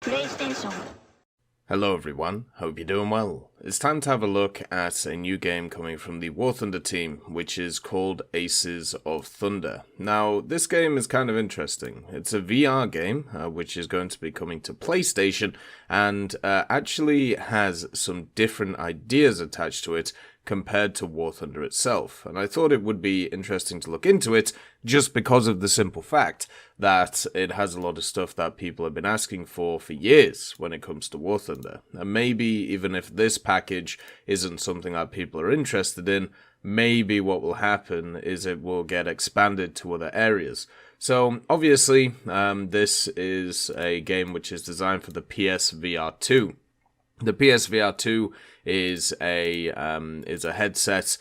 PlayStation. Hello everyone, hope you're doing well. It's time to have a look at a new game coming from the War Thunder team, which is called Aces of Thunder. Now, this game is kind of interesting. It's a VR game, which is going to be coming to PlayStation, and actually has some different ideas attached to it compared to War Thunder itself. And I thought it would be interesting to look into it just because of the simple fact that it has a lot of stuff that people have been asking for years when it comes to War Thunder. And maybe even if this package isn't something that people are interested in, maybe what will happen is it will get expanded to other areas. So obviously, this is a game which is designed for the PSVR 2. The PSVR 2 is a headset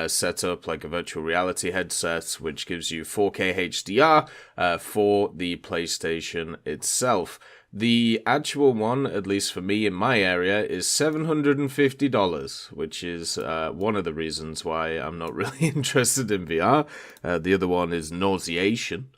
set up like a virtual reality headset, which gives you 4K HDR for the PlayStation itself. The actual one, at least for me in my area, is $750, which is one of the reasons why I'm not really interested in VR. The other one is nauseation.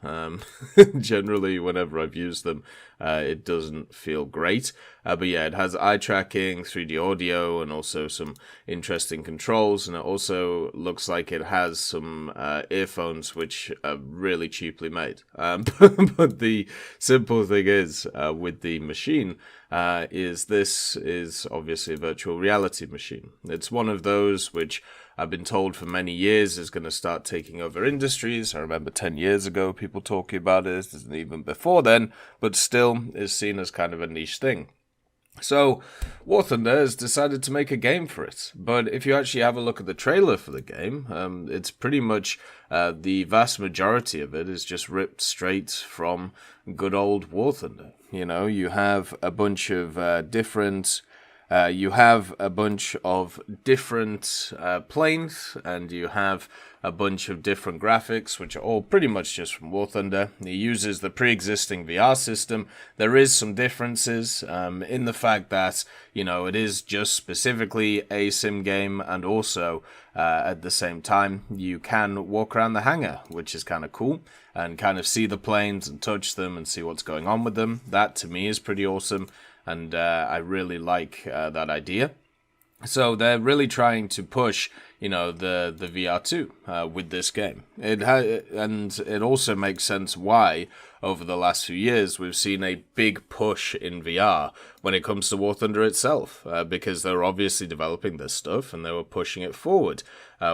Generally, whenever I've used them, it doesn't feel great. But yeah, it has eye tracking, 3D audio, and also some interesting controls. And it also looks like it has some earphones, which are really cheaply made. But the simple thing is, with the machine, is this is obviously a virtual reality machine. It's one of those which I've been told for many years is going to start taking over industries. I remember 10 years ago people talking about it, and even before then, but still is seen as kind of a niche thing. So, War Thunder has decided to make a game for it. But if you actually have a look at the trailer for the game, it's pretty much the vast majority of it is just ripped straight from good old War Thunder. You know, you have a bunch of different planes, and you have a bunch of different graphics, which are all pretty much just from War Thunder. It uses the pre-existing VR system. There is some differences in the fact that, you know, it is just specifically a sim game, and also at the same time you can walk around the hangar, which is kind of cool, and kind of see the planes and touch them and see what's going on with them. That to me is pretty awesome, and I really like that idea. So they're really trying to push, you know, the VR2 with this game. And it also makes sense why over the last few years we've seen a big push in VR when it comes to War Thunder itself, because they're obviously developing this stuff and they were pushing it forward,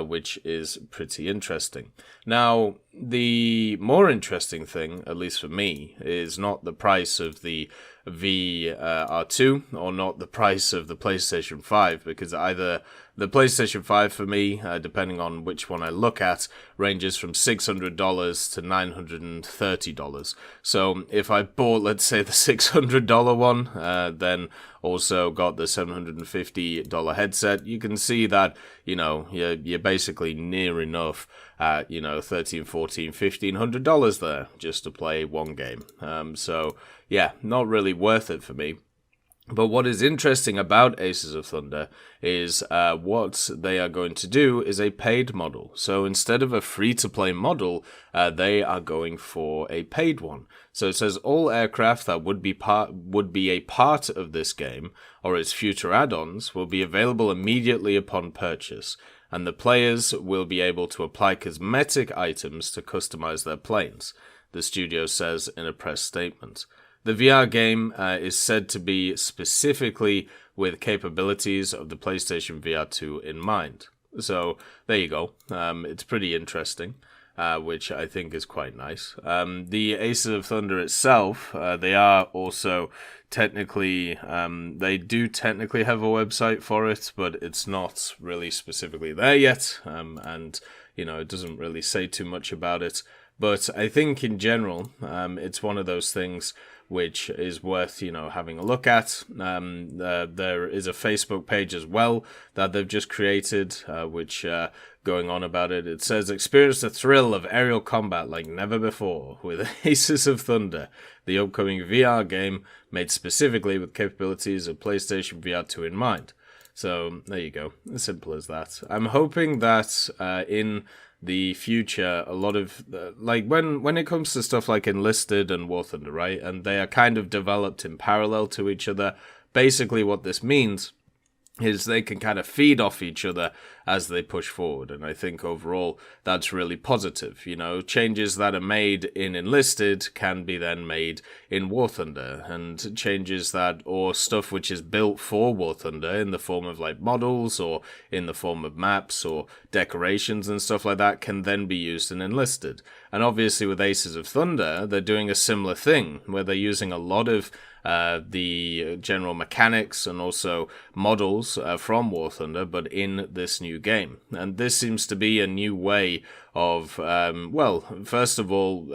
which is pretty interesting. Now, the more interesting thing, at least for me, is not the price of the VR2 or not the price of the PlayStation 5, because either the PlayStation 5 for me, depending on which one I look at, ranges from $600 to $930. So if I bought, let's say, the $600 one, then also got the $750 headset, you can see that, you know, you're basically near enough at, you know, $1,300, $1,400, $1,500 there just to play one game. So yeah, not really worth it for me. But what is interesting about Aces of Thunder is what they are going to do is a paid model. So instead of a free-to-play model, they are going for a paid one. So it says all aircraft that would be a part of this game or its future add-ons will be available immediately upon purchase, and the players will be able to apply cosmetic items to customize their planes, the studio says in a press statement. The VR game is said to be specifically with capabilities of the PlayStation VR 2 in mind. So there you go. It's pretty interesting, which I think is quite nice. The Aces of Thunder itself, they are also technically, they do technically have a website for it, but it's not really specifically there yet. And, it doesn't really say too much about it. But I think in general, it's one of those things which is worth, having a look at. There is a Facebook page as well that they've just created, which going on about it. It says, experience the thrill of aerial combat like never before with Aces of Thunder, the upcoming VR game made specifically with capabilities of PlayStation VR 2 in mind. So there you go, as simple as that. I'm hoping that in the future, a lot of like when it comes to stuff like Enlisted and War Thunder, right, and they are kind of developed in parallel to each other. Basically, what this means is they can kind of feed off each other as they push forward, and I think overall that's really positive. Changes that are made in Enlisted can be then made in War Thunder, and changes that or stuff which is built for War Thunder in the form of like models or in the form of maps or decorations and stuff like that can then be used in Enlisted. And obviously with Aces of Thunder, they're doing a similar thing where they're using a lot of the general mechanics and also models from War Thunder, but in this new game. And this seems to be a new way of, first of all,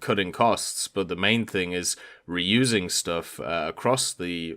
cutting costs, but the main thing is reusing stuff across the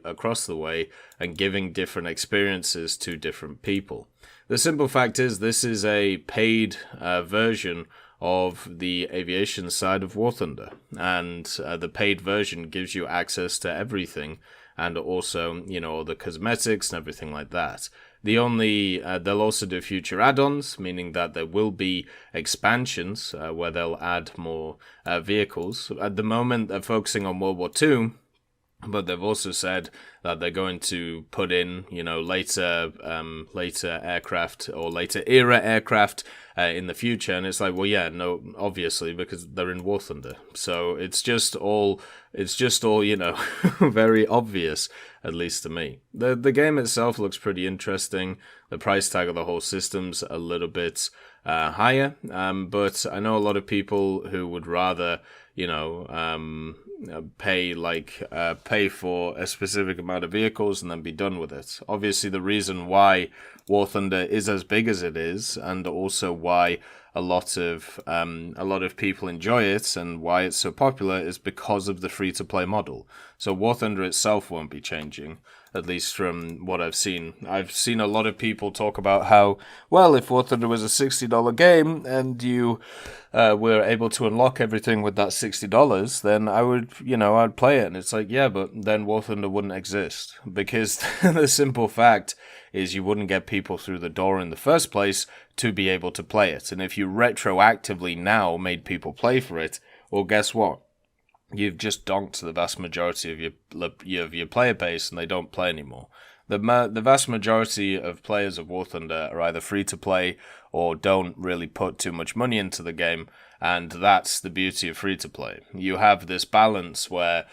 way and giving different experiences to different people. The simple fact is this is a paid version of the aviation side of War Thunder, and the paid version gives you access to everything, and also all the cosmetics and everything like that. They'll also do future add-ons, meaning that there will be expansions where they'll add more vehicles. At the moment, they're focusing on World War II, but they've also said that they're going to put in, later aircraft or later era aircraft in the future. And it's like, well, yeah, no, obviously, because they're in War Thunder. So it's just all, very obvious, at least to me. The game itself looks pretty interesting. The price tag of the whole system's a little bit higher. But I know a lot of people who would rather, pay for a specific amount of vehicles and then be done with it. Obviously, the reason why War Thunder is as big as it is, and also why a lot of people enjoy it and why it's so popular, is because of the free-to-play model. So War Thunder itself won't be changing, at least from what I've seen. I've seen a lot of people talk about how, well, if War Thunder was a $60 game and you were able to unlock everything with that $60, then I'd play it. And it's like, yeah, but then War Thunder wouldn't exist, because the simple fact is you wouldn't get people through the door in the first place to be able to play it. And if you retroactively now made people play for it, well, guess what? You've just donked the vast majority of your player base, and they don't play anymore. The vast majority of players of War Thunder are either free to play or don't really put too much money into the game, and that's the beauty of free to play. You have this balance where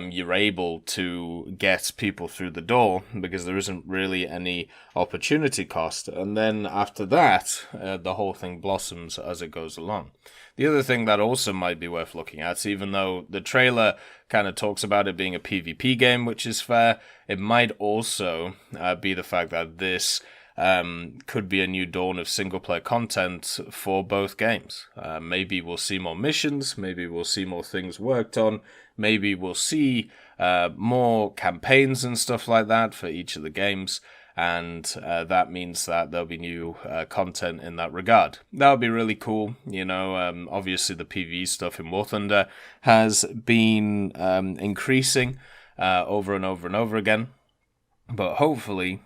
you're able to get people through the door because there isn't really any opportunity cost, and then after that, the whole thing blossoms as it goes along. The other thing that also might be worth looking at, even though the trailer kind of talks about it being a PvP game, which is fair, it might also be the fact that this could be a new dawn of single-player content for both games. Maybe we'll see more missions, maybe we'll see more things worked on, maybe we'll see more campaigns and stuff like that for each of the games, and that means that there'll be new content in that regard. That would be really cool. Obviously the PvE stuff in War Thunder has been increasing over and over and over again. But hopefully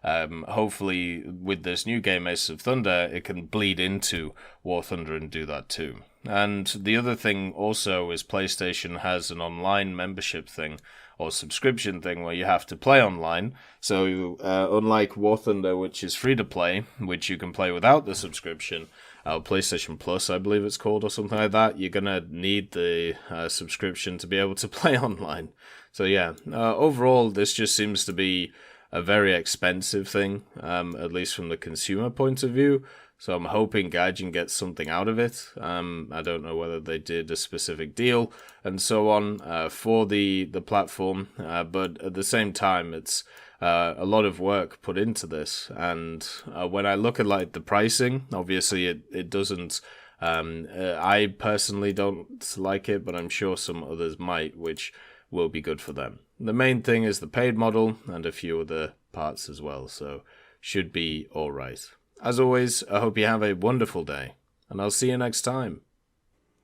hopefully with this new game Ace of Thunder, it can bleed into War Thunder and do that too. And the other thing also is PlayStation has an online membership thing or subscription thing where you have to play online. So unlike War Thunder, which is free to play, which you can play without the subscription, PlayStation Plus, I believe it's called, or something like that, you're going to need the subscription to be able to play online. So yeah, overall, this just seems to be a very expensive thing, at least from the consumer point of view. So I'm hoping Gaijin gets something out of it. I don't know whether they did a specific deal and so on for the platform, but at the same time, it's a lot of work put into this. And when I look at like the pricing, obviously it doesn't. I personally don't like it, but I'm sure some others might, which will be good for them. The main thing is the paid model and a few other parts as well, so should be alright. As always, I hope you have a wonderful day, and I'll see you next time.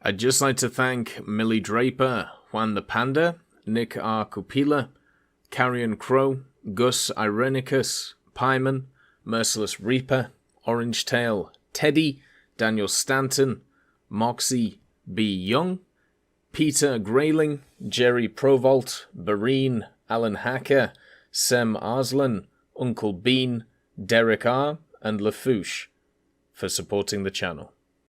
I'd just like to thank Millie Draper, Juan the Panda, Nick R. Kupila, Carrion Crow, Gus Irenicus, Pyman, Merciless Reaper, Orange Tail, Teddy, Daniel Stanton, Moxie B. Young, Peter Grayling, Jerry Provolt, Bareen, Alan Hacker, Sem Arslan, Uncle Bean, Derek R., and Lafouche for supporting the channel.